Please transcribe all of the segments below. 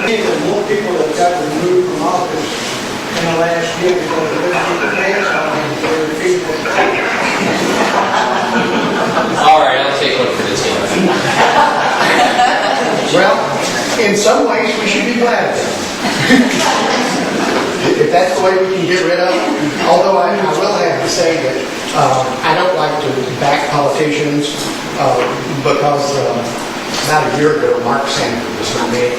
More people that got removed from office in the last year because of their pants on their people. All right, I'll take one for the team. Well, in some ways, we should be glad of that. If that's the way we can get rid of it. Although I will have to say that I don't like to back politicians because about a year ago, Mark Sanford was my man.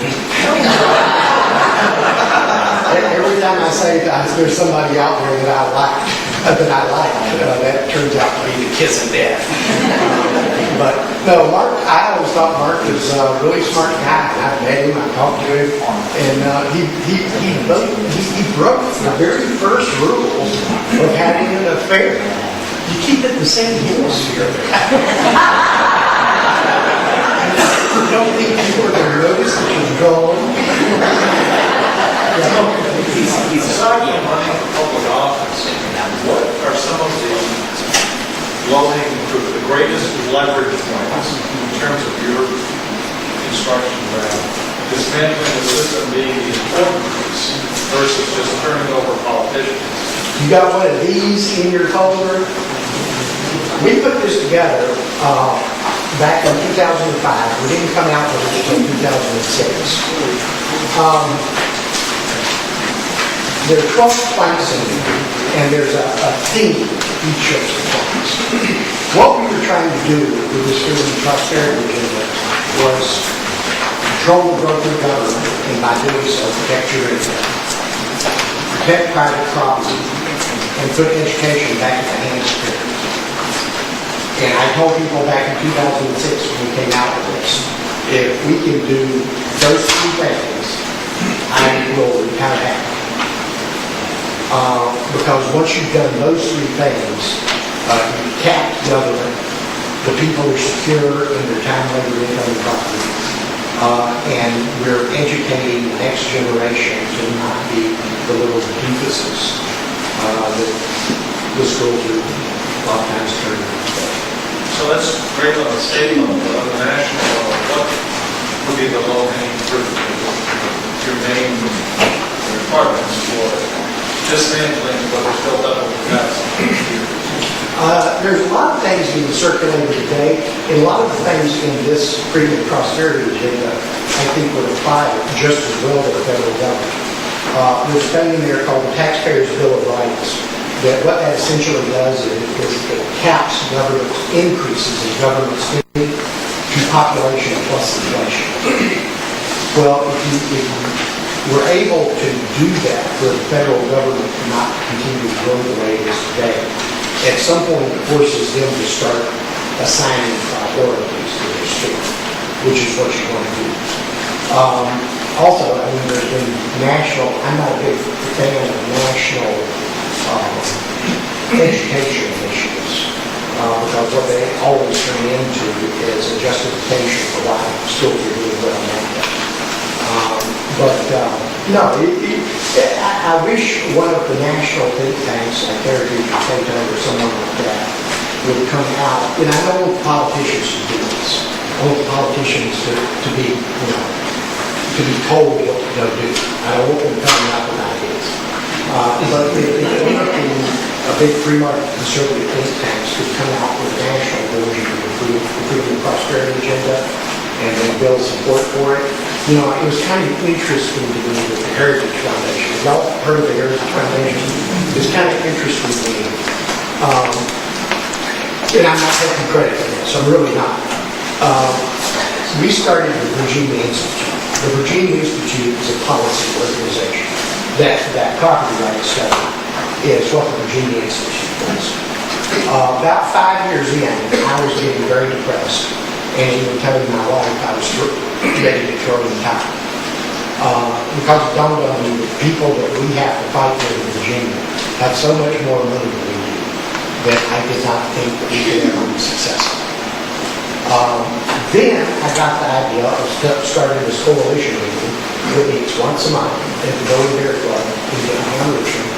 Every time I say that there's somebody out there that I like, that turns out to be the kiss of death. But no, Mark, I always thought Mark was a really smart guy. I've met him, I talked to him, and he broke the very first rule of having an affair. You keep it in the same hemisphere. You don't think people are going to notice that you're gone. He's aside from running for public office, what are some of the low-hanging fruit, the greatest leverage points in terms of your instruction around dismantling the system being the important piece versus just turning over politicians? You got one of these in your folder? We put this together back in 2005. We didn't come out with it until 2006. There are 12 planks in here, and there's a theme each of the planks. What we were trying to do with this freedom and prosperity agenda was control the growth of government, and by doing so, protect your income, protect private property, and put education back in the hands of parents. And I told people back in 2006 when we came out with this, if we can do those two things, I will retire happy. Because once you've done those three things, you cap government, the people are secure in their time, labor, income, and property, and we're educating the next generation to not be the little doofuses that the schools are a lot of times turning into. So that's great on the state level, but on the national level, what would be the low-hanging fruit? Your main requirements for dismantling what was built up over the past years? There's a lot of things being circulated today, and a lot of the things in this freedom and prosperity agenda I think would apply just as well to the federal government. There's a thing in there called the Taxpayers' Bill of Rights. That what that essentially does is it caps government increases in government spending to population plus inflation. Well, if you were able to do that for the federal government to not continue to grow the way it is today, at some point it forces them to start assigning priorities to their state, which is what you want to do. Also, I mean, there's been national, I'm not a big fan of national education initiatives because what they always turn into is a justification for why schools are doing well now. No, I wish one of the national think tanks like Tertium or Tertium or someone like that would come out. And I don't want politicians to do this. I want politicians to be, to be told what to go do. I don't want them coming up with ideas. But if a big free market conservative think tanks could come out with a national version of the freedom and prosperity agenda and then build support for it. It was kind of interesting to me with the Heritage Foundation. Y'all heard of the Heritage Foundation? It's kind of interesting to me. And I'm not taking credit for this. I'm really not. We started the Virginia Institute. The Virginia Institute is a policy organization. That property rights study is what the Virginia Institute does. About 5 years in, I was getting very depressed. And even telling my wife I was ready to throw in the towel. Because it dawned on me that people that we have to fight with in Virginia have so much more money than we do that I did not think that we could ever be successful. Then I got the idea of starting this coalition meeting that meets once a month at the Billy Bear Club in downtown Richmond.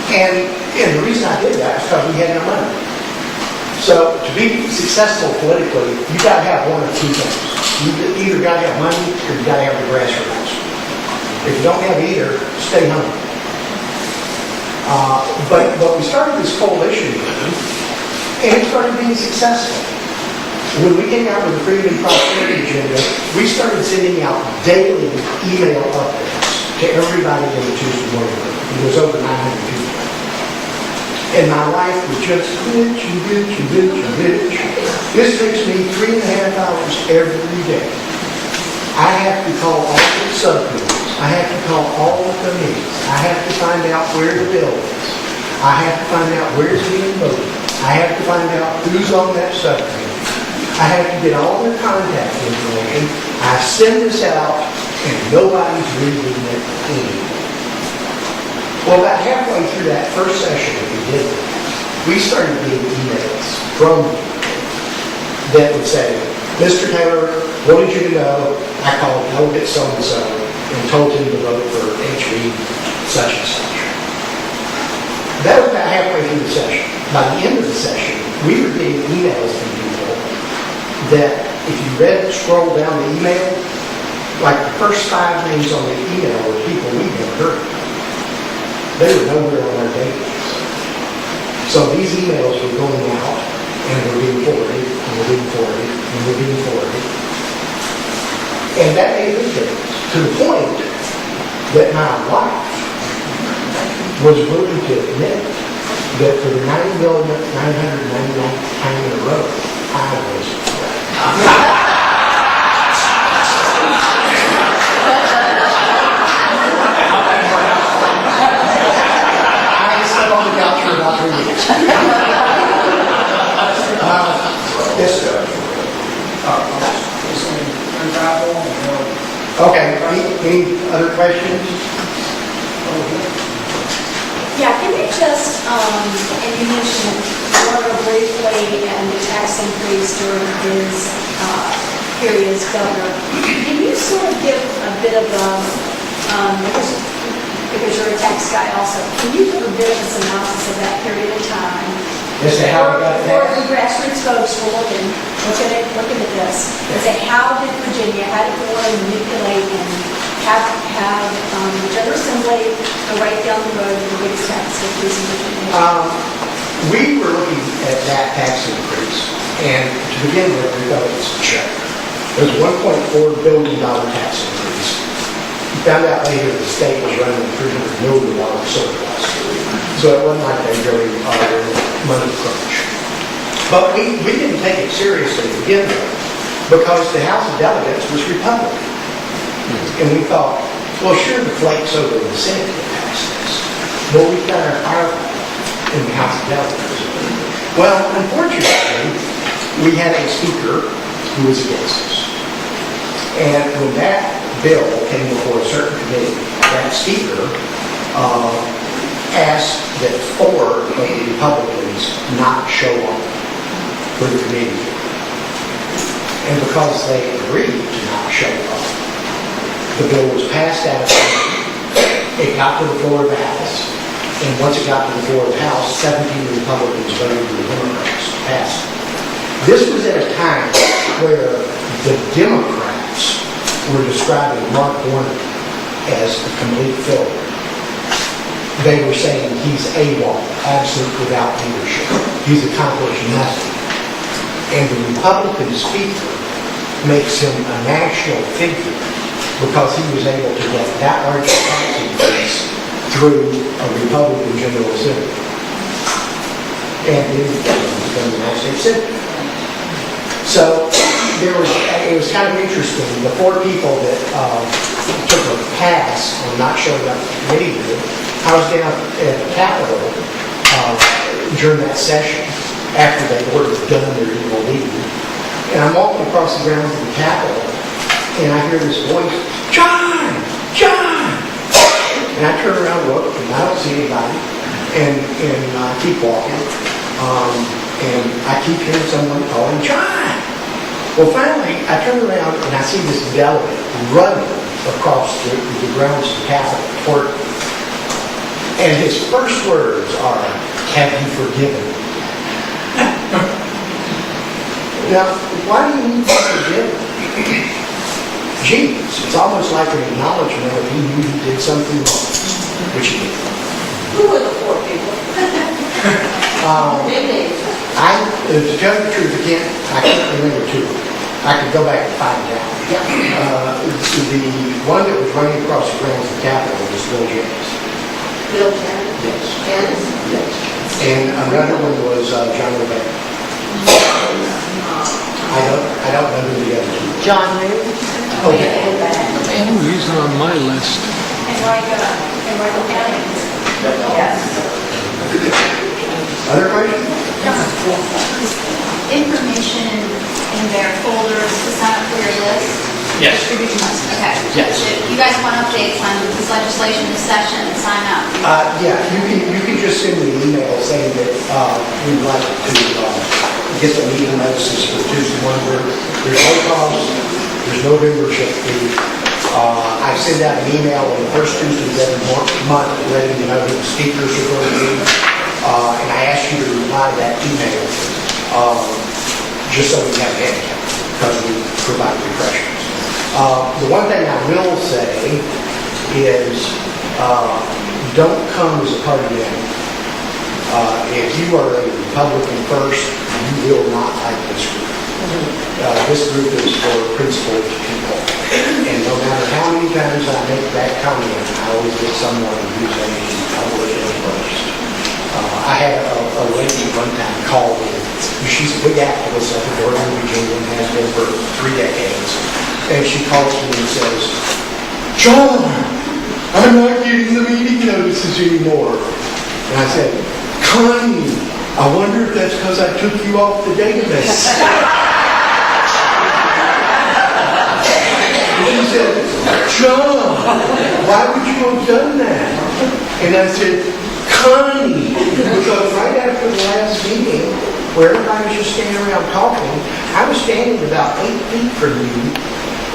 And the reason I did that is because we had no money. So to be successful politically, you got to have one of two things. You either got to have money or you got to have the grassroots. If you don't have either, stay home. But we started this coalition meeting, and it started being successful. When we came out with the Freedom and Prosperity Agenda, we started sending out daily email updates to everybody in the Tuesday morning group. It was over 900 people. And my life was just bitch and bitch and bitch and bitch. This takes me 3.5 hours every day. I have to call all the subcommittees. I have to call all the committees. I have to find out where the bill is. I have to find out where it's being voted. I have to find out who's on that subcommittee. I have to get all their contact information. I send this out, and nobody's reading it anymore. Well, about halfway through that first session that we did, we started getting emails from people that would say, Mr. Taylor, wanted you to know, I called delegate so-and-so and told him to vote for HB such and such. That was about halfway through the session. By the end of the session, we were getting emails from people that if you scroll down the email, like the first 5 names on the email were people we've never heard of. They were nowhere on our database. So these emails were going out, and were being forwarded, and were being forwarded, and were being forwarded. And that made a difference, to the point that my wife was willing to admit that for the 9,999th time in a row, I was right. On the couch for about 3 weeks. Yes, sir. Okay, any other questions? Yeah, can you just, and you mentioned Warner briefly and the tax increase during his period as governor. Can you sort of give a bit of a, because you're a tax guy also, can you give a bit of a synopsis of that period of time? Yes, sir. How we got Before that? the grassroots folks were looking at this, and say, how did Virginia, how did Florida manipulate and have the General Assembly go right down the road with the biggest tax increase in Virginia? We were looking at that tax increase, and to begin with, we thought it was a joke. It was a $1.4 billion tax increase. We found out later the state was running a $300 million surplus. So it wasn't like they really are in money crunch. But we didn't take it seriously to begin with because the House of Delegates was Republican. And we thought, well, sure, the flakes over in the Senate can pass this. But we've got our firepower in the House of Delegates. Well, unfortunately, we had a speaker who was against us. And when that bill came before a certain committee, that speaker asked that 4 of the Republicans not show up for the committee. And because they agreed to not show up, the bill was passed out of committee. It got to the floor of the House. And once it got to the floor of the House, 17 Republicans voted for the Democrats to pass it. This was at a time where the Democrats were describing Mark Warner as a complete failure. They were saying he's AWOL, absent without leadership. He's accomplished nothing. And the Republican speaker makes him a national figure because he was able to get that large a tax increase through a Republican General Assembly. And then he became the United States Senator. So it was kind of interesting. The 4 people that took a pass on not showing up to the committee meeting, I was down at the Capitol during that session after they were done their evil meeting. And I'm walking across the grounds of the Capitol, and I hear this voice, John! John! And I turn around and look, and I don't see anybody, and I keep walking, and I keep hearing someone calling, John! Well, finally, I turn around, and I see this delegate running across the grounds of the Capitol toward me. And his first words are, have you forgiven me? Now, why do you need to be forgiven? Geez, it's almost like an acknowledgement of he knew he did something wrong, which he did. Who were the four people? Big names. To tell you the truth, I can't remember two. I could go back and find out. The one that was running across the grounds of the Capitol was Bill James. Bill James. Yes. Janice? Yes. And another one was John Rebecca. I don't know who the other two were. John Moon? Okay. Oh, he's on my list. And Michael County? Yes. Other questions? Information in their folders to sign up for your list? Yes. Okay. Yes. So if you guys want updates on this legislation, this session, sign up. Yeah, you can just send me an email saying that we'd like to get the meeting notices for Tuesday, Monday. There's no cost, there's no membership fee. I send out an email on the first Tuesday of every month, letting you know who the speakers are going to be. And I ask you to reply to that email, just so we have it, because we provide refreshments. The one thing I will say is, don't come as a party animal. If you are a Republican first, you will not like this group. This group is for principled people. And no matter how many times I make that comment, I always get someone who's a Republican first. I had a lady one time call me. She's a big activist up in Northern Virginia and has been for 3 decades. And she calls me and says, "John, I'm not getting the meeting notices anymore." And I said, "Connie, I wonder if that's because I took you off the database." And she said, "John, why would you have done that?" And I said, "Connie," because right after the last meeting, where everybody was just standing around talking, I was standing about 8 feet from you,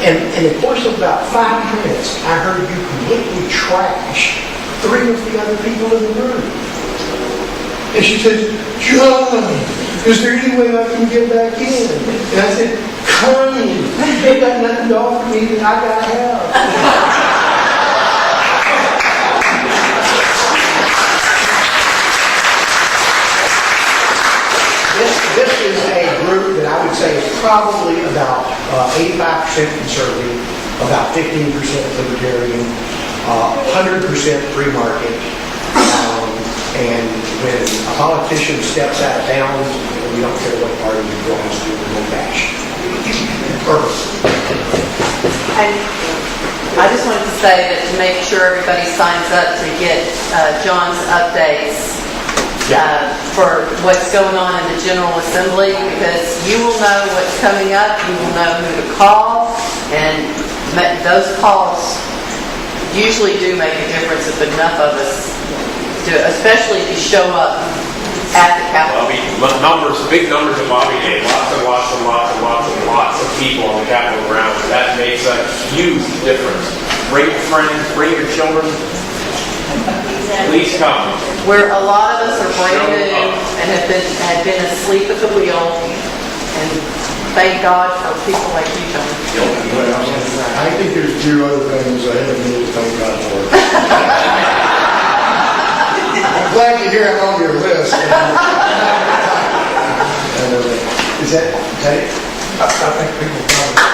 and in the course of about 5 minutes, I heard you completely trash 3 of the other people in the room. And she says, "John, is there any way I can get back in?" And I said, "Connie, you got nothing to offer me that I gotta have." This is a group that I would say is probably about 85% conservative, about 15% libertarian, 100% free market. And when a politician steps out of bounds, we don't care what party he belongs to, we will bash. I just wanted to say that to make sure everybody signs up to get John's updates for what's going on in the General Assembly, because you will know what's coming up, you will know who to call, and those calls usually do make a difference if enough of us do it, especially if you show up at the Capitol. Numbers, big numbers of lobby day, lots of people on the Capitol grounds. That makes a huge difference. Bring your friends, bring your children. Please come. Where a lot of us are brand new and had been asleep at the wheel, and thank God for people like you, John. I think there's 2 other things I haven't need to thank God for. I'm glad to hear I'm on your list. Is that it? I think people probably